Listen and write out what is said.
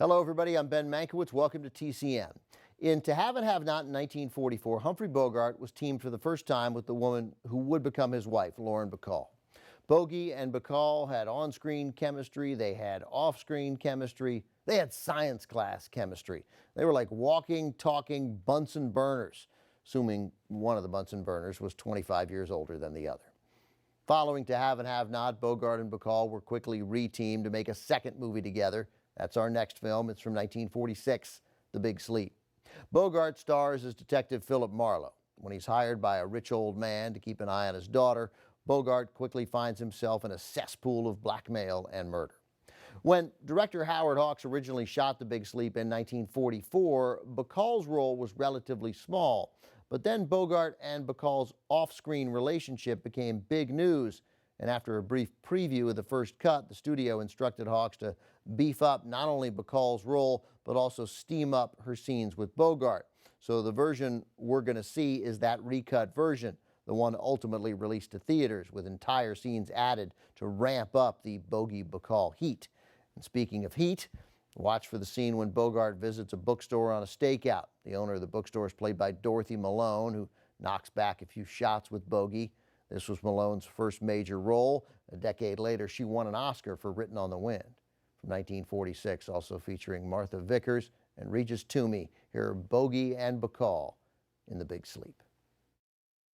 Hello, everybody. I'm Ben Mankiewicz. Welcome to TCM. In To Have and Have Not in 1944, Humphrey Bogart was teamed for the first time with the woman who would become his wife, Lauren Bacall. Bogey and Bacall had on-screen chemistry. They had off-screen chemistry. They had science class chemistry. They were like walking, talking Bunsen burners, assuming one of the Bunsen burners was 25 years older than the other. Following To Have and Have Not, Bogart and Bacall were quickly re-teamed to make a second movie together. That's our next film. It's from 1946, The Big Sleep. Bogart stars as Detective Philip Marlowe. When he's hired by a rich old man to keep an eye on his daughter, Bogart quickly finds himself in a cesspool of blackmail and murder. When director Howard Hawks originally shot The Big Sleep in 1944, Bacall's role was relatively small. But then Bogart and Bacall's off-screen relationship became big news. And after a brief preview of the first cut, the studio instructed Hawks to beef up not only Bacall's role, but also steam up her scenes with Bogart. So the version we're going to see is that recut version, the one ultimately released to theaters with entire scenes added to ramp up the Bogey-Bacall heat. And speaking of heat, watch for the scene when Bogart visits a bookstore on a stakeout. The owner of the bookstore is played by Dorothy Malone, who knocks back a few shots with Bogey. This was Malone's first major role. A decade later, she won an Oscar for Written on the Wind. From 1946, also featuring Martha Vickers and Regis Toomey. Here are Bogey and Bacall in The Big Sleep.